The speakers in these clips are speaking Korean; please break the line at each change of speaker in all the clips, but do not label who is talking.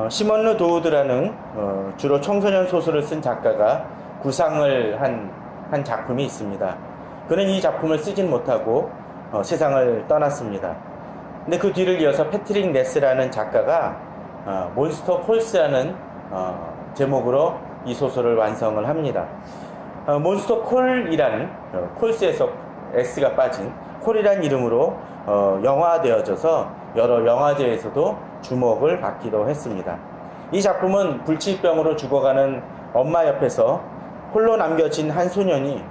시몬 르 도우드라는 주로 청소년 소설을 쓴 작가가 구상을 한 작품이 있습니다. 그는 이 작품을 쓰진 못하고 세상을 떠났습니다. 근데 그 뒤를 이어서 패트릭 네스라는 작가가 몬스터 콜스라는 제목으로 이 소설을 완성을 합니다. 몬스터 콜이라는 콜스에서 S가 빠진 콜이라는 이름으로 영화되어져서 여러 영화제에서도 주목을 받기도 했습니다. 이 작품은 불치병으로 죽어가는 엄마 옆에서 홀로 남겨진 한 소년이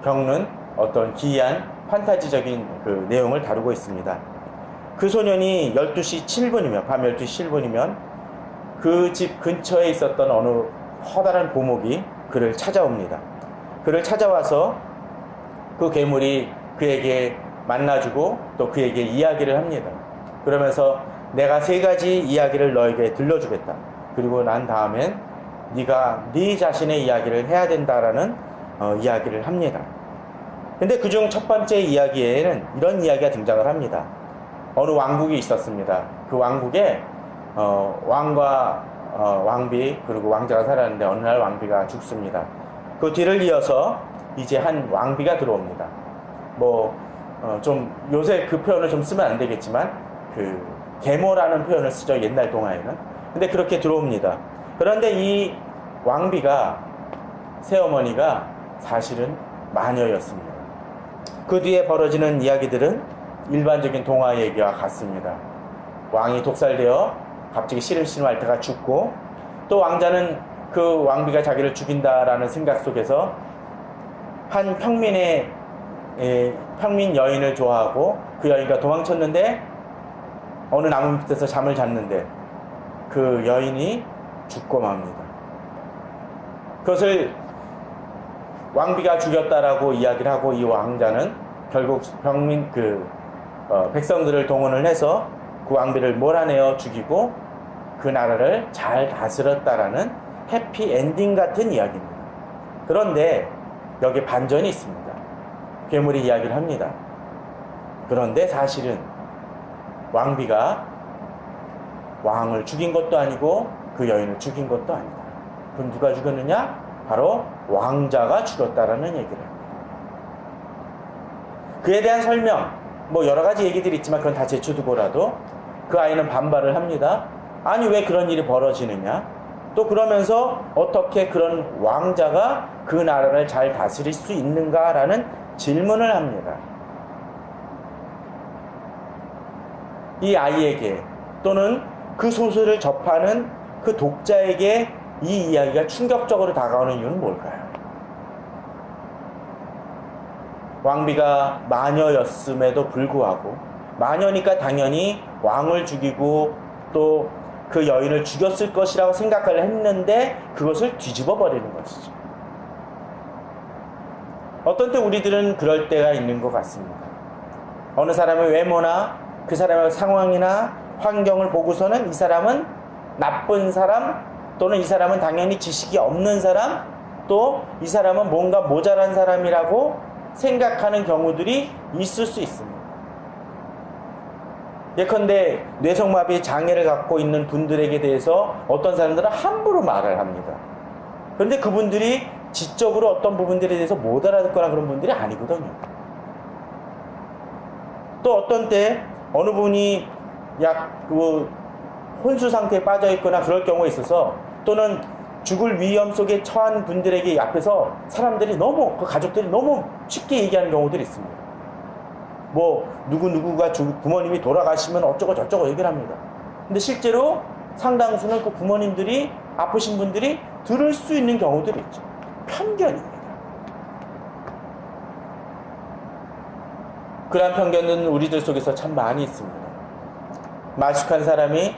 겪는 어떤 기이한 판타지적인 그 내용을 다루고 있습니다. 그 소년이 12시 7분이면, 밤 12시 7분이면 그 집 근처에 있었던 어느 커다란 고목이 그를 찾아옵니다. 그를 찾아와서 그 괴물이 그에게 만나주고 또 그에게 이야기를 합니다. 그러면서 내가 3가지 이야기를 너에게 들려주겠다. 그리고 난 다음엔 네가 네 자신의 이야기를 해야 된다라는 이야기를 합니다. 근데 그중 첫 번째 이야기에는 이런 이야기가 등장을 합니다. 어느 왕국이 있었습니다. 그 왕국에 왕과 왕비 그리고 왕자가 살았는데 어느 날 왕비가 죽습니다. 그 뒤를 이어서 이제 한 왕비가 들어옵니다. 좀 요새 그 표현을 좀 쓰면 안 되겠지만 그 계모라는 표현을 쓰죠, 옛날 동화에는. 근데 그렇게 들어옵니다. 그런데 이 왕비가, 새어머니가 사실은 마녀였습니다. 그 뒤에 벌어지는 이야기들은 일반적인 동화 얘기와 같습니다. 왕이 독살되어 갑자기 시름시름 앓다가 죽고, 또 왕자는 그 왕비가 자기를 죽인다라는 생각 속에서 한 평민 여인을 좋아하고 그 여인과 도망쳤는데 어느 나무 밑에서 잠을 잤는데 그 여인이 죽고 맙니다. 그것을 왕비가 죽였다라고 이야기를 하고 이 왕자는 결국 백성들을 동원을 해서 그 왕비를 몰아내어 죽이고 그 나라를 잘 다스렸다라는 해피 엔딩 같은 이야기입니다. 그런데 여기 반전이 있습니다. 괴물이 이야기를 합니다. 그런데 사실은 왕비가 왕을 죽인 것도 아니고 그 여인을 죽인 것도 아니다. 그럼 누가 죽였느냐? 바로 왕자가 죽였다라는 얘기를 합니다. 그에 대한 설명, 여러 가지 얘기들이 있지만 그건 다 제쳐두고라도 그 아이는 반발을 합니다. 아니, 왜 그런 일이 벌어지느냐? 또 그러면서 어떻게 그런 왕자가 그 나라를 잘 다스릴 수 있는가라는 질문을 합니다. 이 아이에게 또는 그 소설을 접하는 그 독자에게 이 이야기가 충격적으로 다가오는 이유는 뭘까요? 왕비가 마녀였음에도 불구하고, 마녀니까 당연히 왕을 죽이고 또 그 여인을 죽였을 것이라고 생각을 했는데 그것을 뒤집어 버리는 것이죠. 어떤 때 우리들은 그럴 때가 있는 것 같습니다. 어느 사람의 외모나 그 사람의 상황이나 환경을 보고서는 이 사람은 나쁜 사람, 또는 이 사람은 당연히 지식이 없는 사람, 또 이 사람은 뭔가 모자란 사람이라고 생각하는 경우들이 있을 수 있습니다. 예컨대 뇌성마비 장애를 갖고 있는 분들에게 대해서 어떤 사람들은 함부로 말을 합니다. 그런데 그분들이 지적으로 어떤 부분들에 대해서 못 알아듣거나 그런 분들이 아니거든요. 또 어떤 때 어느 분이 혼수 상태에 빠져 있거나 그럴 경우가 있어서, 또는 죽을 위험 속에 처한 분들에게 앞에서 사람들이 그 가족들이 너무 쉽게 얘기하는 경우들이 있습니다. 누구누구가 부모님이 돌아가시면 어쩌고 저쩌고 얘기를 합니다. 근데 실제로 상당수는 그 부모님들이, 아프신 분들이 들을 수 있는 경우들이 있죠. 편견입니다. 그러한 편견은 우리들 속에서 참 많이 있습니다. 마식한 사람이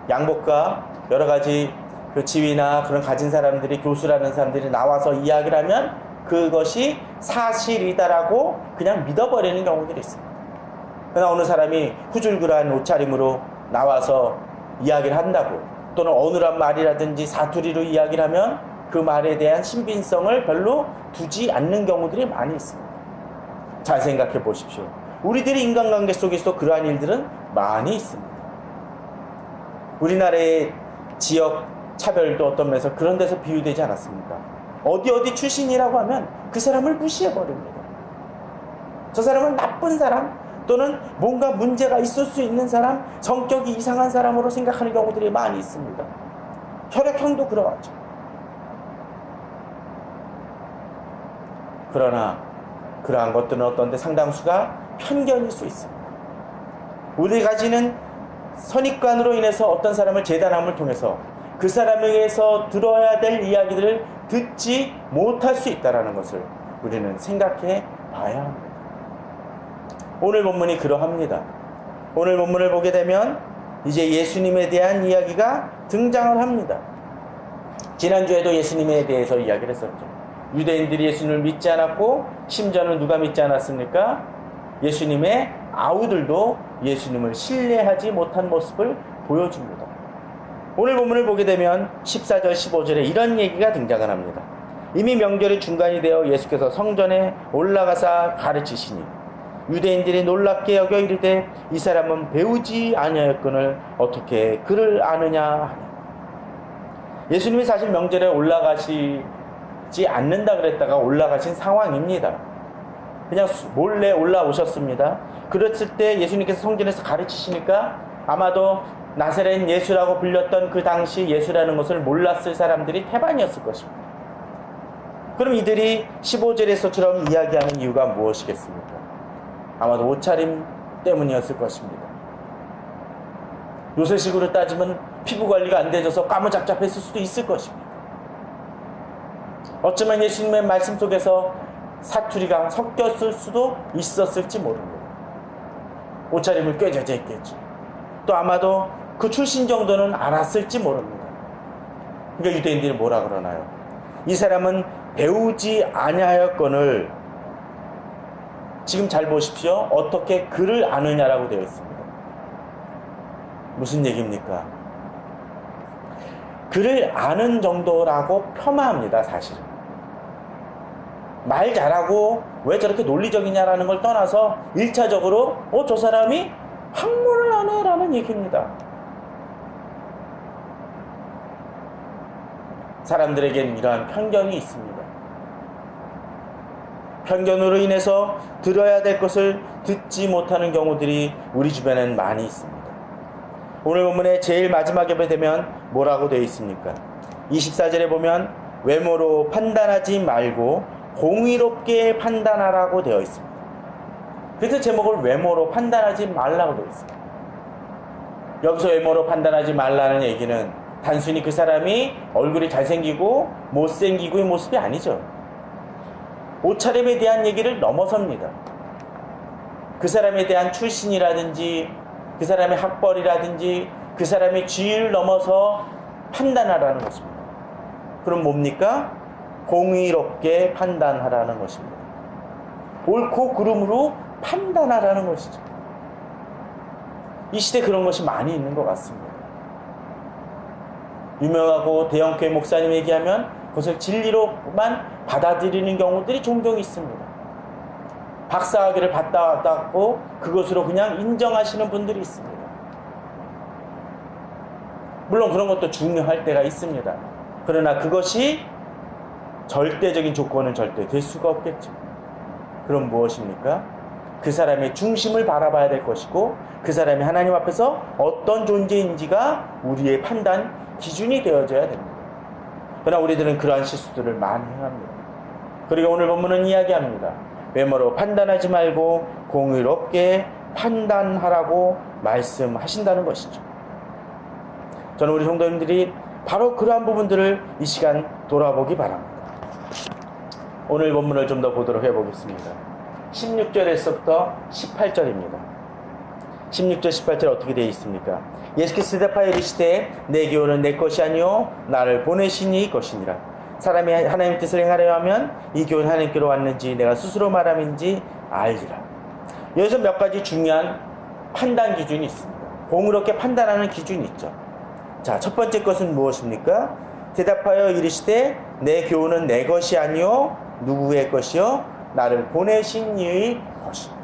양복과 여러 가지 그 지위나 그런 가진 사람들이, 교수라는 사람들이 나와서 이야기를 하면 그것이 사실이다라고 그냥 믿어버리는 경우들이 있습니다. 그러나 어느 사람이 후줄근한 옷차림으로 나와서 이야기를 한다고, 또는 어눌한 말이라든지 사투리로 이야기를 하면 그 말에 대한 신빙성을 별로 두지 않는 경우들이 많이 있습니다. 잘 생각해 보십시오. 우리들의 인간관계 속에서 그러한 일들은 많이 있습니다. 우리나라의 지역 차별도 어떤 면에서 그런 데서 비유되지 않았습니까? 어디 출신이라고 하면 그 사람을 무시해버립니다. 저 사람은 나쁜 사람, 또는 뭔가 문제가 있을 수 있는 사람, 성격이 이상한 사람으로 생각하는 경우들이 많이 있습니다. 혈액형도 그러하죠. 그러나 그러한 것들은 어떤데 상당수가 편견일 수 있습니다. 우리가 가지는 선입관으로 인해서 어떤 사람을 재단함을 통해서 그 사람에게서 들어야 될 이야기들을 듣지 못할 수 있다는 것을 우리는 생각해 봐야 합니다. 오늘 본문이 그러합니다. 오늘 본문을 보게 되면 이제 예수님에 대한 이야기가 등장을 합니다. 지난주에도 예수님에 대해서 이야기를 했었죠. 유대인들이 예수님을 믿지 않았고 심지어는 누가 믿지 않았습니까? 예수님의 아우들도 예수님을 신뢰하지 못한 모습을 보여줍니다. 오늘 본문을 보게 되면 14절 15절에 이런 얘기가 등장을 합니다. 이미 명절이 중간이 되어 예수께서 성전에 올라가사 가르치시니 유대인들이 놀랍게 여겨 이르되 이 사람은 배우지 아니하였거늘 어떻게 그를 아느냐 하니. 예수님이 사실 명절에 올라가시지 않는다 그랬다가 올라가신 상황입니다. 그냥 몰래 올라오셨습니다. 그랬을 때 예수님께서 성전에서 가르치시니까 아마도 나사렛 예수라고 불렸던 그 당시 예수라는 것을 몰랐을 사람들이 태반이었을 것입니다. 그럼 이들이 15절에서처럼 이야기하는 이유가 무엇이겠습니까? 아마도 옷차림 때문이었을 것입니다. 요새식으로 따지면 피부 관리가 안 되어서 까무잡잡했을 수도 있을 것입니다. 어쩌면 예수님의 말씀 속에서 사투리가 섞였을 수도 있었을지 모릅니다. 옷차림을 꿰져져 있겠죠. 또 아마도 그 출신 정도는 알았을지 모릅니다. 그러니까 유대인들이 뭐라 그러나요? 이 사람은 배우지 아니하였거늘, 지금 잘 보십시오. 어떻게 그를 아느냐라고 되어 있습니다. 무슨 얘기입니까? 그를 아는 정도라고 폄하합니다. 사실은 말 잘하고 왜 저렇게 논리적이냐라는 걸 떠나서 1차적으로 저 사람이 학문을 아네 라는 얘기입니다. 사람들에게는 이러한 편견이 있습니다. 편견으로 인해서 들어야 될 것을 듣지 못하는 경우들이 우리 주변에는 많이 있습니다. 오늘 본문의 제일 마지막에 되면 뭐라고 되어 있습니까? 24절에 보면 외모로 판단하지 말고 공의롭게 판단하라고 되어 있습니다. 그래서 제목을 외모로 판단하지 말라고 되어 있습니다. 여기서 외모로 판단하지 말라는 얘기는 단순히 그 사람이 얼굴이 잘생기고 못생기고의 모습이 아니죠. 옷차림에 대한 얘기를 넘어섭니다. 그 사람에 대한 출신이라든지 그 사람의 학벌이라든지 그 사람의 지위를 넘어서 판단하라는 것입니다. 그럼 뭡니까? 공의롭게 판단하라는 것입니다. 옳고 그름으로 판단하라는 것이죠. 이 시대 그런 것이 많이 있는 것 같습니다. 유명하고 대형교회 목사님 얘기하면 그것을 진리로만 받아들이는 경우들이 종종 있습니다. 박사학위를 받았고 그것으로 그냥 인정하시는 분들이 있습니다. 물론 그런 것도 중요할 때가 있습니다. 그러나 그것이 절대적인 조건은 절대 될 수가 없겠죠. 그럼 무엇입니까? 그 사람의 중심을 바라봐야 될 것이고 그 사람이 하나님 앞에서 어떤 존재인지가 우리의 판단 기준이 되어져야 됩니다. 그러나 우리들은 그러한 실수들을 많이 합니다. 그리고 오늘 본문은 이야기합니다. 외모로 판단하지 말고 공의롭게 판단하라고 말씀하신다는 것이죠. 저는 우리 성도님들이 바로 그러한 부분들을 이 시간 돌아보기 바랍니다. 오늘 본문을 좀 더 보도록 해보겠습니다. 16절에서부터 18절입니다. 16절 18절 어떻게 되어 있습니까? 예수께서 대답하여 이르시되 내 교훈은 내 것이 아니요 나를 보내신 이의 것이니라. 사람이 하나님의 뜻을 행하려 하면 이 교훈은 하나님께로 왔는지 내가 스스로 말함인지 알리라. 여기서 몇 가지 중요한 판단 기준이 있습니다. 공의롭게 판단하는 기준이 있죠. 자, 첫 번째 것은 무엇입니까? 대답하여 이르시되 내 교훈은 내 것이 아니요 누구의 것이요 나를 보내신 이의 것이다.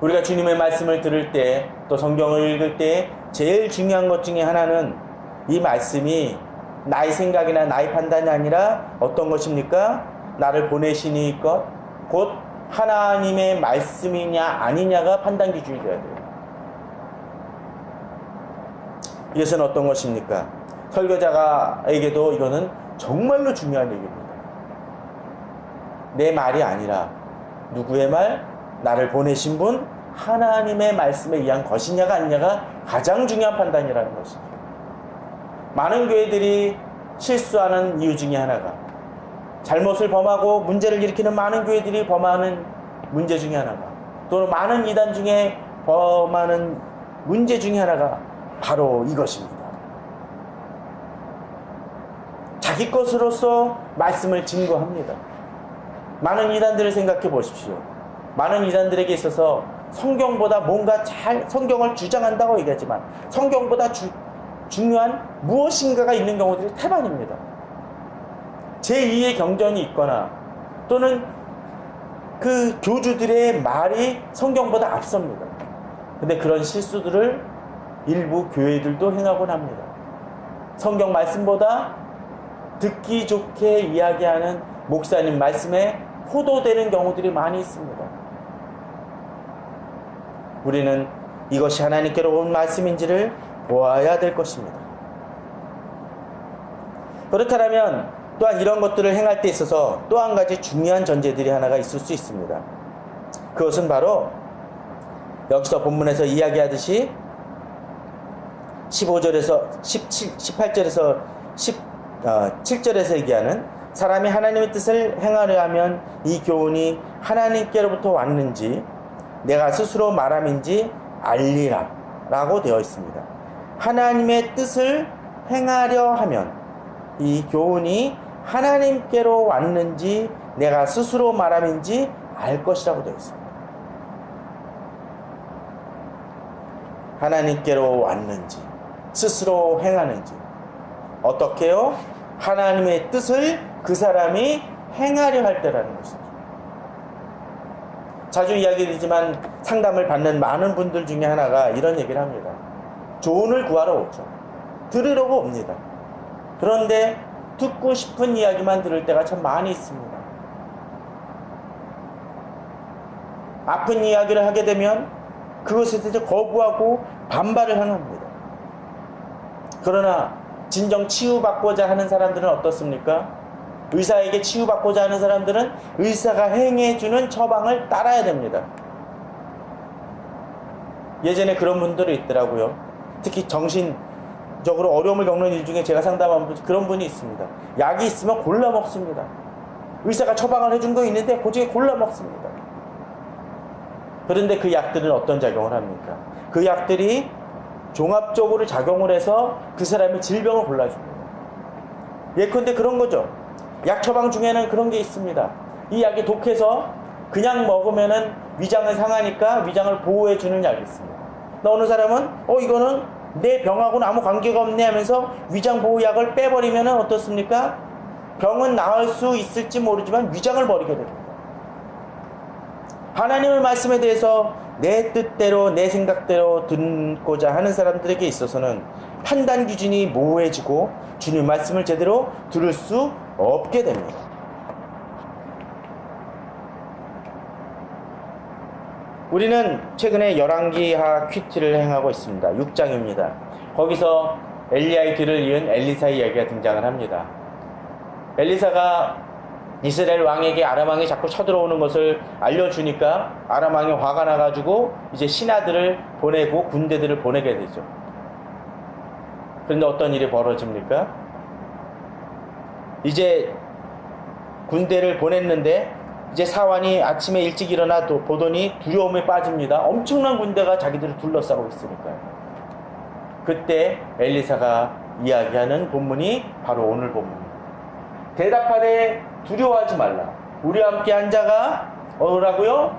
우리가 주님의 말씀을 들을 때, 또 성경을 읽을 때 제일 중요한 것 중에 하나는 이 말씀이 나의 생각이나 나의 판단이 아니라 어떤 것입니까? 나를 보내신 이 것, 곧 하나님의 말씀이냐 아니냐가 판단 기준이 되어야 돼요. 이것은 어떤 것입니까? 설교자에게도 이거는 정말로 중요한 얘기입니다. 내 말이 아니라 누구의 말? 나를 보내신 분 하나님의 말씀에 의한 것이냐가 아니냐가 가장 중요한 판단이라는 것이죠. 많은 교회들이 실수하는 이유 중에 하나가, 잘못을 범하고 문제를 일으키는 많은 교회들이 범하는 문제 중에 하나가, 또는 많은 이단 중에 범하는 문제 중에 하나가 바로 이것입니다. 자기 것으로서 말씀을 증거합니다. 많은 이단들을 생각해 보십시오. 많은 이단들에게 있어서 성경보다 뭔가 성경을 주장한다고 얘기하지만 성경보다 중요한 무엇인가가 있는 경우들이 태반입니다. 제2의 경전이 있거나 또는 그 교주들의 말이 성경보다 앞섭니다. 근데 그런 실수들을 일부 교회들도 행하곤 합니다. 성경 말씀보다 듣기 좋게 이야기하는 목사님 말씀에 호도되는 경우들이 많이 있습니다. 우리는 이것이 하나님께로 온 말씀인지를 보아야 될 것입니다. 그렇다면 또한 이런 것들을 행할 때 있어서 또 한 가지 중요한 전제들이 하나가 있을 수 있습니다. 그것은 바로 여기서 본문에서 이야기하듯이 15절에서 18절에서 17절에서 얘기하는 사람이 하나님의 뜻을 행하려 하면 이 교훈이 하나님께로부터 왔는지 내가 스스로 말함인지 알리라 라고 되어 있습니다. 하나님의 뜻을 행하려 하면 이 교훈이 하나님께로 왔는지 내가 스스로 말함인지 알 것이라고 되어 있습니다. 하나님께로 왔는지 스스로 행하는지 어떻게요? 하나님의 뜻을 그 사람이 행하려 할 때라는 것이죠. 자주 이야기되지만 상담을 받는 많은 분들 중에 하나가 이런 얘기를 합니다. 조언을 구하러 오죠. 들으려고 옵니다. 그런데 듣고 싶은 이야기만 들을 때가 참 많이 있습니다. 아픈 이야기를 하게 되면 그것에 대해서 거부하고 반발을 행합니다. 그러나 진정 치유받고자 하는 사람들은 어떻습니까? 의사에게 치유받고자 하는 사람들은 의사가 행해주는 처방을 따라야 됩니다. 예전에 그런 분들이 있더라고요. 특히 정신적으로 어려움을 겪는 일 중에 제가 상담한 그런 분이 있습니다. 약이 있으면 골라 먹습니다. 의사가 처방을 해준 거 있는데 그 중에 골라 먹습니다. 그런데 그 약들은 어떤 작용을 합니까? 그 약들이 종합적으로 작용을 해서 그 사람의 질병을 골라줍니다. 예컨대 그런 거죠. 약 처방 중에는 그런 게 있습니다. 이 약이 독해서 그냥 먹으면은 위장을 상하니까 위장을 보호해주는 약이 있습니다. 어느 사람은 이거는 내 병하고는 아무 관계가 없네 하면서 위장 보호약을 빼버리면은 어떻습니까? 병은 나을 수 있을지 모르지만 위장을 버리게 됩니다. 하나님의 말씀에 대해서 내 뜻대로 내 생각대로 듣고자 하는 사람들에게 있어서는 판단 기준이 모호해지고 주님 말씀을 제대로 들을 수 없게 됩니다. 우리는 최근에 열왕기하 퀴트를 행하고 있습니다. 6장입니다. 거기서 엘리야의 뒤를 이은 엘리사 이야기가 등장을 합니다. 엘리사가 이스라엘 왕에게 아람 왕이 자꾸 쳐들어오는 것을 알려주니까 아람 왕이 화가 나가지고 이제 신하들을 보내고 군대들을 보내게 되죠. 그런데 어떤 일이 벌어집니까? 이제 군대를 보냈는데 이제 사환이 아침에 일찍 일어나 또 보더니 두려움에 빠집니다. 엄청난 군대가 자기들을 둘러싸고 있으니까요. 그때 엘리사가 이야기하는 본문이 바로 오늘 본문입니다. 대답하되 두려워하지 말라. 우리와 함께한 자가 뭐라고요?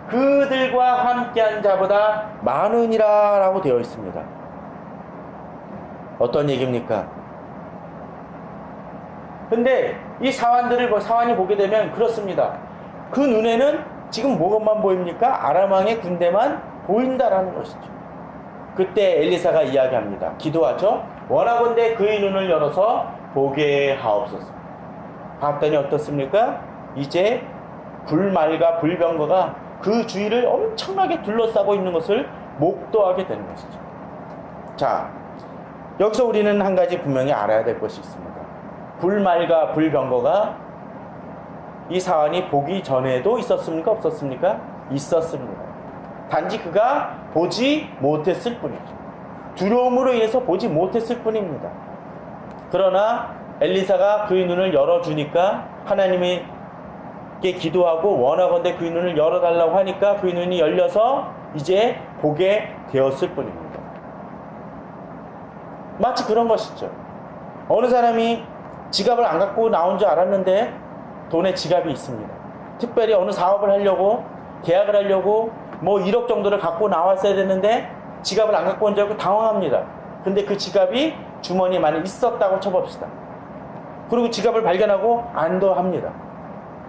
그들과 함께한 자보다 많으니라 라고 되어 있습니다. 어떤 얘기입니까? 근데 이 사환이 보게 되면 그렇습니다. 그 눈에는 지금 뭐만 보입니까? 아람 왕의 군대만 보인다라는 것이죠. 그때 엘리사가 이야기합니다. 기도하죠. 원하건대 그의 눈을 열어서 보게 하옵소서. 봤더니 어떻습니까? 이제 불말과 불병거가 그 주위를 엄청나게 둘러싸고 있는 것을 목도하게 되는 것이죠. 자, 여기서 우리는 한 가지 분명히 알아야 될 것이 있습니다. 불말과 불병거가 이 사안이 보기 전에도 있었습니까? 없었습니까? 있었습니다. 단지 그가 보지 못했을 뿐이죠. 두려움으로 인해서 보지 못했을 뿐입니다. 그러나 엘리사가 그의 눈을 열어주니까, 하나님께 기도하고 원하건대 그의 눈을 열어달라고 하니까 그의 눈이 열려서 이제 보게 되었을 뿐입니다. 마치 그런 것이죠. 어느 사람이 지갑을 안 갖고 나온 줄 알았는데 돈에 지갑이 있습니다. 특별히 어느 사업을 하려고, 계약을 하려고 1억 정도를 갖고 나왔어야 되는데 지갑을 안 갖고 온 줄 알고 당황합니다. 근데 그 지갑이 주머니에 많이 있었다고 쳐봅시다. 그리고 지갑을 발견하고 안도합니다.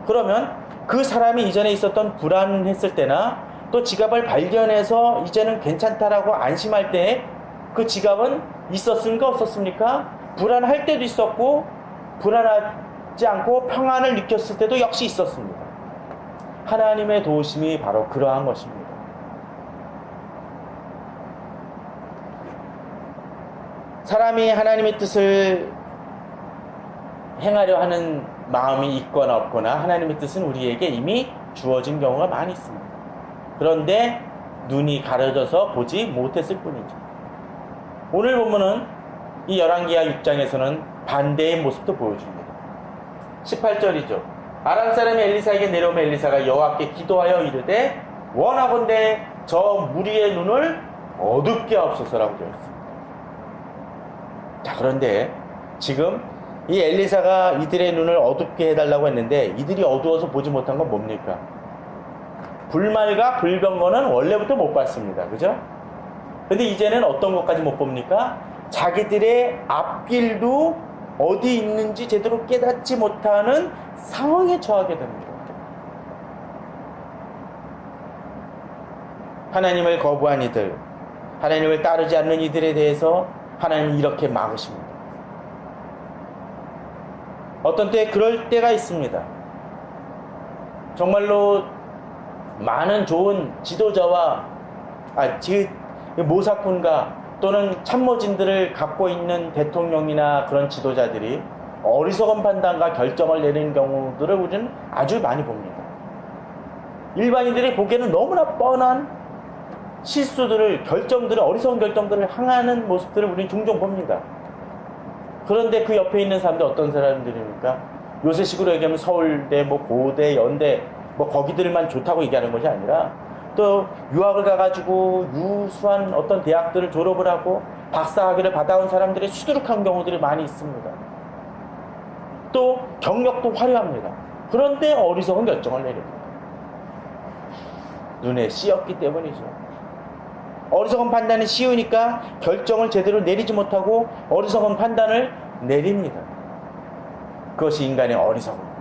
그러면 그 사람이 이전에 있었던 불안했을 때나 또 지갑을 발견해서 이제는 괜찮다라고 안심할 때 그 지갑은 있었습니까? 없었습니까? 불안할 때도 있었고 불안하지 않고 평안을 느꼈을 때도 역시 있었습니다. 하나님의 도우심이 바로 그러한 것입니다. 사람이 하나님의 뜻을 행하려 하는 마음이 있거나 없거나 하나님의 뜻은 우리에게 이미 주어진 경우가 많이 있습니다. 그런데 눈이 가려져서 보지 못했을 뿐이죠. 오늘 본문은 이 열왕기하 6장에서는 반대의 모습도 보여줍니다. 18절이죠. 아람 사람이 엘리사에게 내려오면 엘리사가 여호와께 기도하여 이르되 원하건대 저 무리의 눈을 어둡게 하옵소서라고 되어 있습니다. 자, 그런데 지금 이 엘리사가 이들의 눈을 어둡게 해달라고 했는데 이들이 어두워서 보지 못한 건 뭡니까? 불말과 불병거는 원래부터 못 봤습니다. 그죠? 근데 이제는 어떤 것까지 못 봅니까? 자기들의 앞길도 어디 있는지 제대로 깨닫지 못하는 상황에 처하게 됩니다. 하나님을 거부한 이들, 하나님을 따르지 않는 이들에 대해서 하나님은 이렇게 막으십니다. 어떤 때 그럴 때가 있습니다. 정말로 많은 좋은 지도자와 모사꾼과 또는 참모진들을 갖고 있는 대통령이나 그런 지도자들이 어리석은 판단과 결정을 내리는 경우들을 우리는 아주 많이 봅니다. 일반인들이 보기에는 너무나 뻔한 실수들을, 어리석은 결정들을 행하는 모습들을 우리는 종종 봅니다. 그런데 그 옆에 있는 사람들 어떤 사람들입니까? 요새식으로 얘기하면 서울대, 고대, 연대, 거기들만 좋다고 얘기하는 것이 아니라 또 유학을 가가지고 유수한 어떤 대학들을 졸업을 하고 박사학위를 받아온 사람들이 수두룩한 경우들이 많이 있습니다. 또 경력도 화려합니다. 그런데 어리석은 결정을 내립니다. 눈에 씌었기 때문이죠. 어리석은 판단이 쉬우니까 결정을 제대로 내리지 못하고 어리석은 판단을 내립니다. 그것이 인간의 어리석음.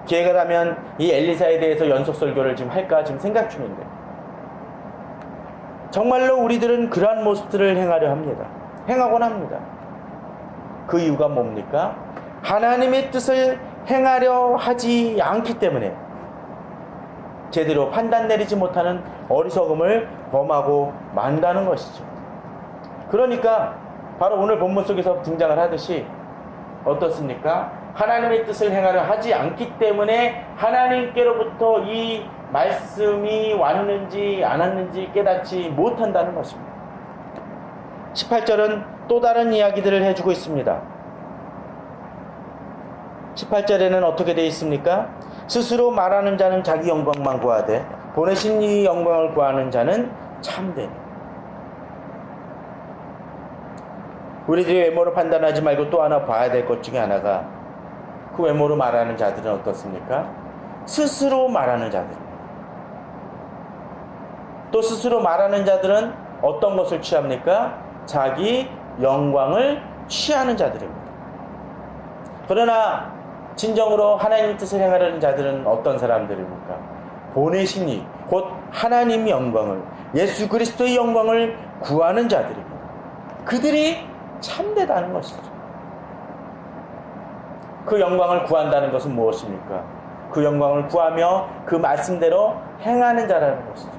기회가 되면 이 엘리사에 대해서 연속 설교를 지금 할까 지금 생각 중인데, 정말로 우리들은 그러한 모습들을 행하려 합니다. 행하곤 합니다. 그 이유가 뭡니까? 하나님의 뜻을 행하려 하지 않기 때문에 제대로 판단 내리지 못하는 어리석음을 범하고 만다는 것이죠. 그러니까 바로 오늘 본문 속에서 등장을 하듯이 어떻습니까? 하나님의 뜻을 행하려 하지 않기 때문에 하나님께로부터 이 말씀이 왔는지 안 왔는지 깨닫지 못한다는 것입니다. 18절은 또 다른 이야기들을 해주고 있습니다. 18절에는 어떻게 되어 있습니까? 스스로 말하는 자는 자기 영광만 구하되 보내신 이 영광을 구하는 자는 참되니. 우리들이 외모로 판단하지 말고 또 하나 봐야 될 것 중에 하나가, 그 외모로 말하는 자들은 어떻습니까? 스스로 말하는 자들입니다. 또 스스로 말하는 자들은 어떤 것을 취합니까? 자기 영광을 취하는 자들입니다. 그러나 진정으로 하나님의 뜻을 행하려는 자들은 어떤 사람들입니까? 보내신 이, 곧 하나님의 영광을, 예수 그리스도의 영광을 구하는 자들입니다. 그들이 참되다는 것이죠. 그 영광을 구한다는 것은 무엇입니까? 그 영광을 구하며 그 말씀대로 행하는 자라는 것이죠.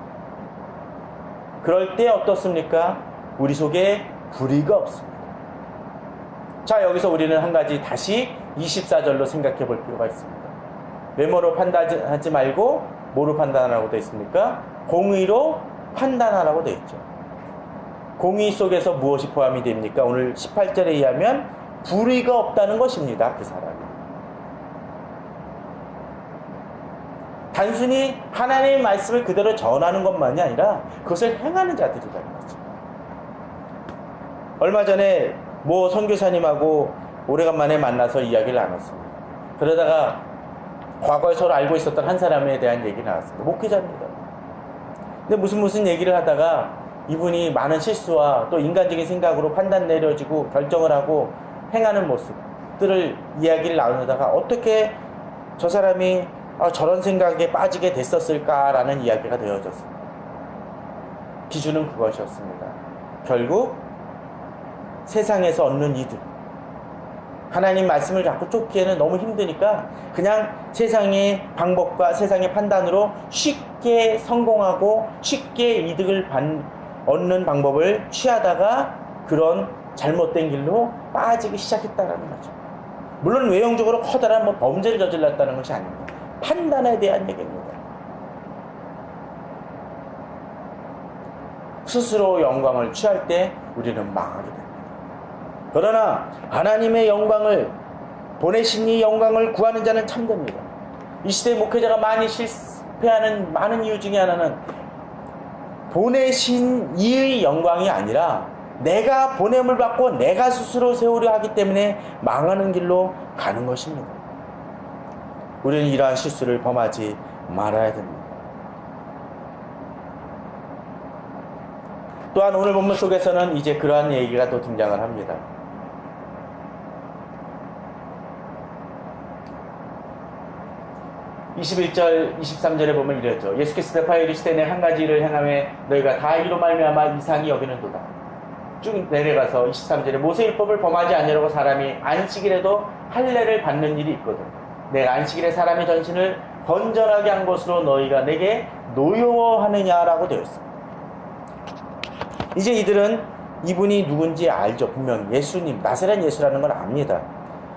그럴 때 어떻습니까? 우리 속에 불의가 없습니다. 자, 여기서 우리는 한 가지 다시 24절로 생각해 볼 필요가 있습니다. 외모로 판단하지 말고 뭐로 판단하라고 되어 있습니까? 공의로 판단하라고 되어 있죠. 공의 속에서 무엇이 포함이 됩니까? 오늘 18절에 의하면 불의가 없다는 것입니다. 그 사람이. 단순히 하나님의 말씀을 그대로 전하는 것만이 아니라 그것을 행하는 자들이라는 거죠. 얼마 전에 모 선교사님하고 오래간만에 만나서 이야기를 나눴습니다. 그러다가 과거에 서로 알고 있었던 한 사람에 대한 얘기 나왔습니다. 목회자입니다. 근데 무슨 얘기를 하다가 이분이 많은 실수와 또 인간적인 생각으로 판단 내려지고 결정을 하고 행하는 모습들을 이야기를 나누다가 어떻게 저 사람이 저런 생각에 빠지게 됐었을까라는 이야기가 되어졌습니다. 기준은 그것이었습니다. 결국 세상에서 얻는 이득, 하나님 말씀을 자꾸 쫓기에는 너무 힘드니까 그냥 세상의 방법과 세상의 판단으로 쉽게 성공하고 쉽게 이득을 얻는 방법을 취하다가 그런 잘못된 길로 빠지기 시작했다는 거죠. 물론 외형적으로 커다란 범죄를 저질렀다는 것이 아닙니다. 판단에 대한 얘기입니다. 스스로 영광을 취할 때 우리는 망하게 됩니다. 그러나 하나님의 영광을, 보내신 이 영광을 구하는 자는 참됩니다. 이 시대 목회자가 많이 실패하는 많은 이유 중에 하나는 보내신 이의 영광이 아니라 내가 보냄을 받고 내가 스스로 세우려 하기 때문에 망하는 길로 가는 것입니다. 우리는 이러한 실수를 범하지 말아야 됩니다. 또한 오늘 본문 속에서는 이제 그러한 얘기가 또 등장을 합니다. 21절, 23절에 보면 이랬죠. 예수께서 대파에 이르시되 내 한 가지 일을 행하며 너희가 다 이로 말미암아 이상히 여기는도다. 쭉 내려가서 23절에 모세율법을 범하지 아니하려고 사람이 안식일에도 할례를 받는 일이 있거든. 내가 안식일에 사람의 전신을 건전하게 한 것으로 너희가 내게 노여워하느냐라고 되어 있습니다. 이제 이들은 이분이 누군지 알죠. 분명히 예수님, 나사렛 예수라는 걸 압니다.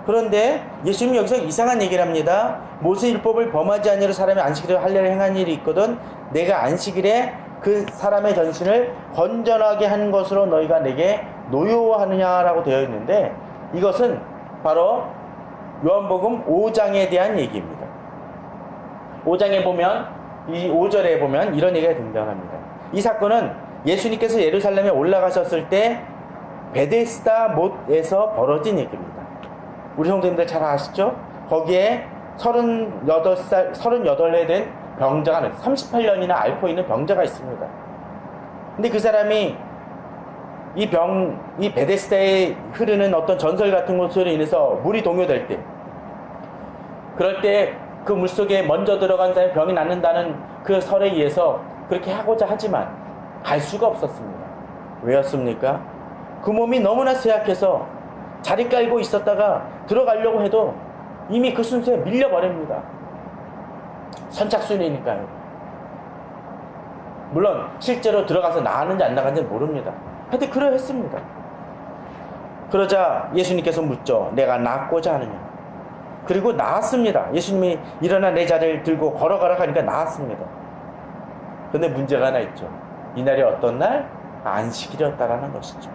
그런데 예수님이 여기서 이상한 얘기를 합니다. 모세율법을 범하지 아니하려 사람이 안식일에 할례를 행한 일이 있거든. 내가 안식일에 그 사람의 전신을 건전하게 한 것으로 너희가 내게 노여워하느냐라고 되어 있는데, 이것은 바로 요한복음 5장에 대한 얘기입니다. 5장에 보면, 이 5절에 보면 이런 얘기가 등장합니다. 이 사건은 예수님께서 예루살렘에 올라가셨을 때 베데스다 못에서 벌어진 얘기입니다. 우리 성도님들 잘 아시죠? 거기에 38에 된 병자가 38년이나 앓고 있는 병자가 있습니다. 근데 그 사람이 이 베데스다에 흐르는 어떤 전설 같은 것으로 인해서 물이 동요될 때, 그럴 때 그 물속에 먼저 들어간 사람이 병이 낫는다는 그 설에 의해서 그렇게 하고자 하지만 갈 수가 없었습니다. 왜였습니까? 그 몸이 너무나 쇠약해서 자리 깔고 있었다가 들어가려고 해도 이미 그 순서에 밀려버립니다. 선착순이니까요. 물론 실제로 들어가서 나았는지 안 나갔는지 모릅니다. 하여튼 그러했습니다. 그러자 예수님께서 묻죠. 내가 낫고자 하느냐. 그리고 나았습니다. 예수님이 일어나 내 자리를 들고 걸어가라 하니까 나았습니다. 근데 문제가 하나 있죠. 이날이 어떤 날? 안식일이었다라는 것이죠.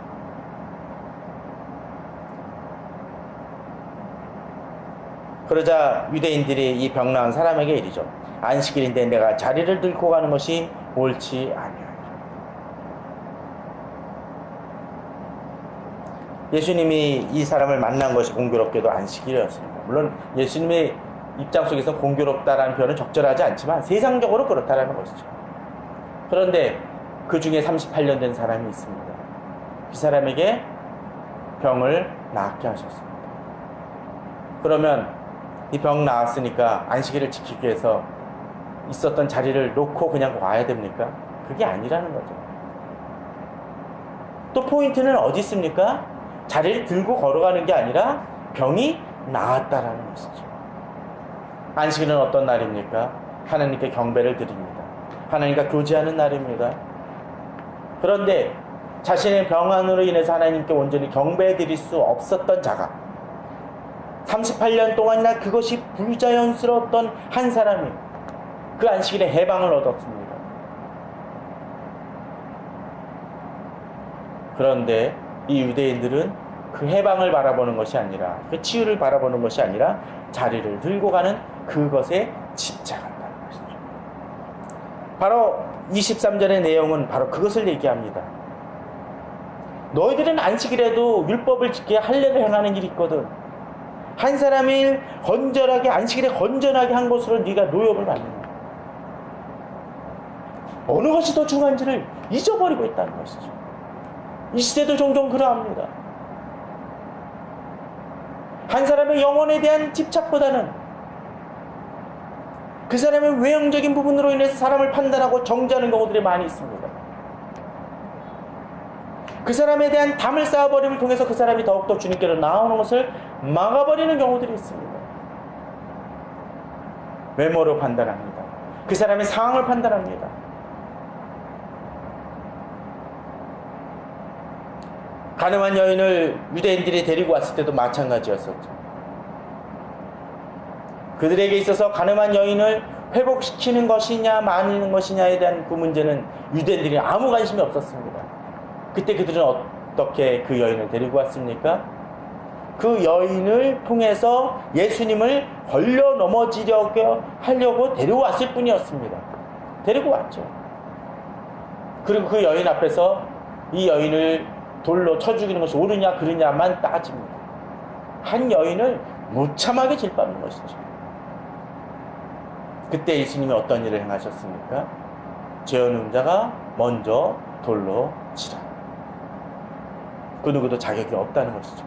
그러자 유대인들이 이 병 나은 사람에게 이르죠. 안식일인데 내가 자리를 들고 가는 것이 옳지 아니하니라. 예수님이 이 사람을 만난 것이 공교롭게도 안식일이었습니다. 물론 예수님의 입장 속에서 공교롭다라는 표현은 적절하지 않지만 세상적으로 그렇다라는 것이죠. 그런데 그 중에 38년 된 사람이 있습니다. 그 사람에게 병을 낫게 하셨습니다. 그러면 이 병 나았으니까 안식일을 지키기 위해서 있었던 자리를 놓고 그냥 와야 됩니까? 그게 아니라는 거죠. 또 포인트는 어디 있습니까? 자리를 들고 걸어가는 게 아니라 병이 나았다라는 것이죠. 안식일은 어떤 날입니까? 하나님께 경배를 드립니다. 하나님과 교제하는 날입니다. 그런데 자신의 병환으로 인해서 하나님께 온전히 경배해 드릴 수 없었던 자가 38년 동안이나 그것이 불자연스러웠던 한 사람이 그 안식일에 해방을 얻었습니다. 그런데 이 유대인들은 그 해방을 바라보는 것이 아니라, 그 치유를 바라보는 것이 아니라 자리를 들고 가는 그것에 집착한다는 것이죠. 바로 23절의 내용은 바로 그것을 얘기합니다. 너희들은 안식일에도 율법을 지키게 할례를 행하는 일이 있거든. 한 사람을 건전하게, 안식일에 건전하게 한 것으로 네가 노역을 받는다. 어느 것이 더 중요한지를 잊어버리고 있다는 것이죠. 이 시대도 종종 그러합니다. 한 사람의 영혼에 대한 집착보다는 그 사람의 외형적인 부분으로 인해서 사람을 판단하고 정죄하는 경우들이 많이 있습니다. 그 사람에 대한 담을 쌓아버림을 통해서 그 사람이 더욱더 주님께로 나오는 것을 막아버리는 경우들이 있습니다. 외모로 판단합니다. 그 사람의 상황을 판단합니다. 가늠한 여인을 유대인들이 데리고 왔을 때도 마찬가지였었죠. 그들에게 있어서 가늠한 여인을 회복시키는 것이냐 말리는 것이냐에 대한 그 문제는 유대인들이 아무 관심이 없었습니다. 그때 그들은 어떻게 그 여인을 데리고 왔습니까? 그 여인을 통해서 예수님을 걸려 넘어지려고 하려고 데려왔을 뿐이었습니다. 데리고 왔죠. 그리고 그 여인 앞에서 이 여인을 돌로 쳐 죽이는 것이 옳으냐 그르냐만 따집니다. 한 여인을 무참하게 질밟는 것이죠. 그때 예수님이 어떤 일을 행하셨습니까? 죄 없는 자가 먼저 돌로 치라. 그 누구도 자격이 없다는 것이죠.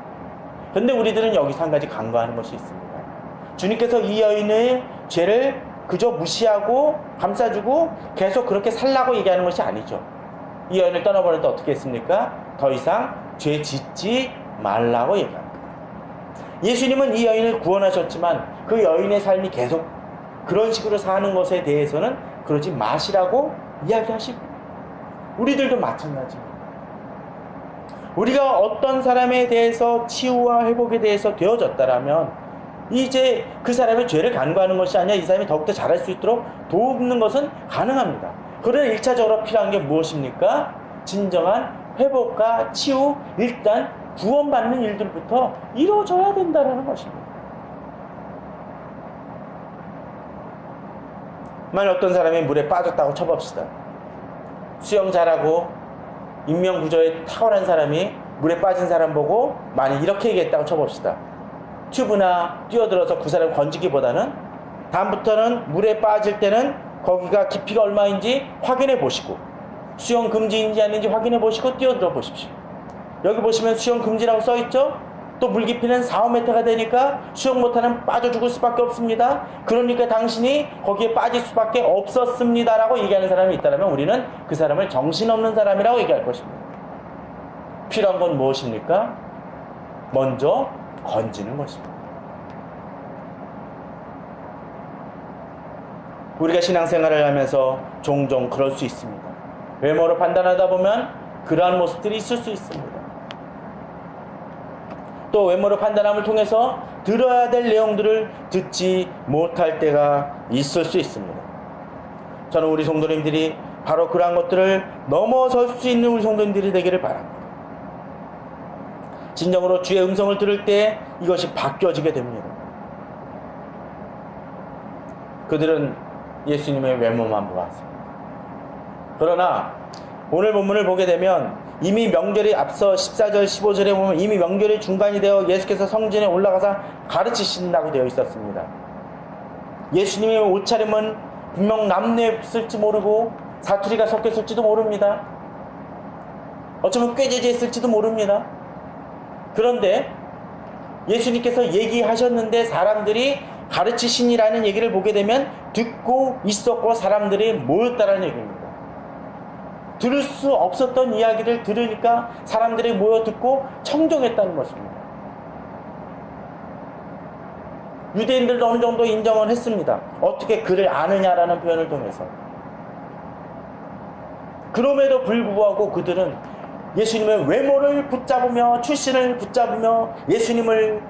그런데 우리들은 여기서 한 가지 간과하는 것이 있습니다. 주님께서 이 여인의 죄를 그저 무시하고 감싸주고 계속 그렇게 살라고 얘기하는 것이 아니죠. 이 여인을 떠나버릴 때 어떻게 했습니까? 더 이상 죄 짓지 말라고 얘기합니다. 예수님은 이 여인을 구원하셨지만 그 여인의 삶이 계속 그런 식으로 사는 것에 대해서는 그러지 마시라고 이야기하시고, 우리들도 마찬가지입니다. 우리가 어떤 사람에 대해서 치유와 회복에 대해서 되어졌다라면 이제 그 사람의 죄를 간과하는 것이 아니라 이 사람이 더욱더 잘할 수 있도록 돕는 것은 가능합니다. 그러나 1차적으로 필요한 게 무엇입니까? 진정한 회복과 치유, 일단 구원받는 일들부터 이루어져야 된다는 것입니다. 만약 어떤 사람이 물에 빠졌다고 쳐봅시다. 수영 잘하고 인명구조에 탁월한 사람이 물에 빠진 사람 보고 만약 이렇게 얘기했다고 쳐봅시다. 튜브나 뛰어들어서 그 사람을 건지기보다는 다음부터는 물에 빠질 때는 거기가 깊이가 얼마인지 확인해 보시고 수영 금지인지 아닌지 확인해 보시고 뛰어들어 보십시오. 여기 보시면 수영 금지라고 써있죠? 또 물 깊이는 4, 5m가 되니까 수영 못하는 빠져 죽을 수밖에 없습니다. 그러니까 당신이 거기에 빠질 수밖에 없었습니다 라고 얘기하는 사람이 있다면 우리는 그 사람을 정신없는 사람이라고 얘기할 것입니다. 필요한 건 무엇입니까? 먼저 건지는 것입니다. 우리가 신앙생활을 하면서 종종 그럴 수 있습니다. 외모로 판단하다 보면 그러한 모습들이 있을 수 있습니다. 또 외모로 판단함을 통해서 들어야 될 내용들을 듣지 못할 때가 있을 수 있습니다. 저는 우리 성도님들이 바로 그러한 것들을 넘어설 수 있는 우리 성도님들이 되기를 바랍니다. 진정으로 주의 음성을 들을 때 이것이 바뀌어지게 됩니다. 그들은 예수님의 외모만 보았습니다. 그러나 오늘 본문을 보게 되면 이미 명절이 앞서 14절 15절에 보면 이미 명절이 중간이 되어 예수께서 성전에 올라가서 가르치신다고 되어 있었습니다. 예수님의 옷차림은 분명 남루했을지 모르고 사투리가 섞였을지도 모릅니다. 어쩌면 꾀죄죄했을지도 모릅니다. 그런데 예수님께서 얘기하셨는데 사람들이 가르치시니라는 얘기를 보게 되면 듣고 있었고 사람들이 모였다라는 얘기입니다. 들을 수 없었던 이야기를 들으니까 사람들이 모여 듣고 청종했다는 것입니다. 유대인들도 어느 정도 인정을 했습니다. 어떻게 그를 아느냐라는 표현을 통해서. 그럼에도 불구하고 그들은 예수님의 외모를 붙잡으며 출신을 붙잡으며 예수님을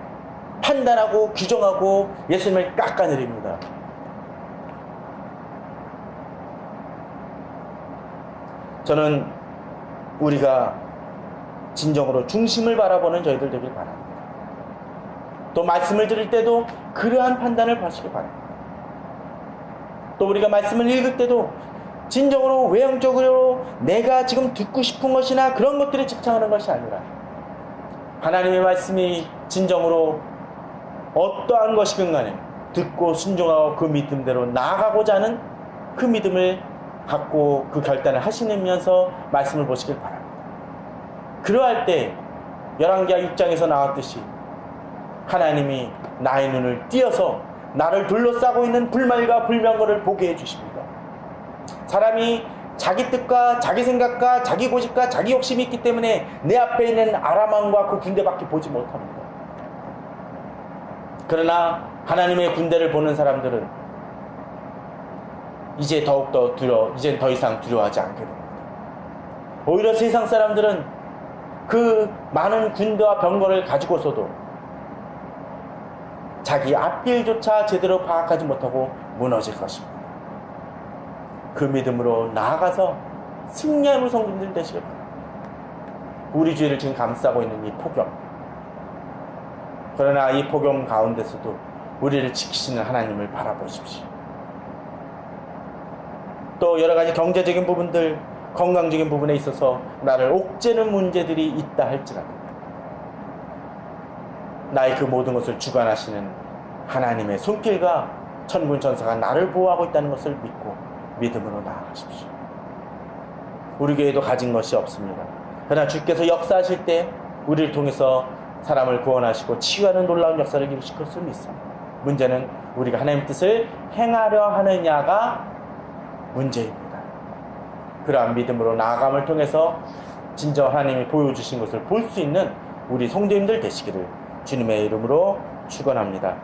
판단하고 규정하고 예수님을 깎아내립니다. 저는 우리가 진정으로 중심을 바라보는 저희들 되길 바랍니다. 또 말씀을 들을 때도 그러한 판단을 하시길 바랍니다. 또 우리가 말씀을 읽을 때도 진정으로 외형적으로 내가 지금 듣고 싶은 것이나 그런 것들에 집착하는 것이 아니라 하나님의 말씀이 진정으로 어떠한 것이든 간에 듣고 순종하고 그 믿음대로 나아가고자 하는 그 믿음을 갖고 그 결단을 하시면서 말씀을 보시길 바랍니다. 그러할 때 열왕기하 6장에서 나왔듯이 하나님이 나의 눈을 띄어서 나를 둘러싸고 있는 불말과 불명거를 보게 해주십니다. 사람이 자기 뜻과 자기 생각과 자기 고집과 자기 욕심이 있기 때문에 내 앞에 있는 아람왕과 그 군대밖에 보지 못합니다. 그러나 하나님의 군대를 보는 사람들은 이제 더욱더 이젠 더 이상 두려워하지 않게 됩니다. 오히려 세상 사람들은 그 많은 군대와 병거를 가지고서도 자기 앞길조차 제대로 파악하지 못하고 무너질 것입니다. 그 믿음으로 나아가서 승리하는 성도들 되시길 바랍니다. 우리 주위를 지금 감싸고 있는 이 폭염, 그러나 이 폭염 가운데서도 우리를 지키시는 하나님을 바라보십시오. 또 여러 가지 경제적인 부분들, 건강적인 부분에 있어서 나를 옥죄는 문제들이 있다 할지라도 나의 그 모든 것을 주관하시는 하나님의 손길과 천군 천사가 나를 보호하고 있다는 것을 믿고 믿음으로 나아가십시오. 우리 교회도 가진 것이 없습니다. 그러나 주께서 역사하실 때 우리를 통해서 사람을 구원하시고 치유하는 놀라운 역사를 이루실 것을 믿습니다. 문제는 우리가 하나님의 뜻을 행하려 하느냐가 문제입니다. 그러한 믿음으로 나아감을 통해서 진정 하나님이 보여주신 것을 볼 수 있는 우리 성도님들 되시기를 주님의 이름으로 축원합니다.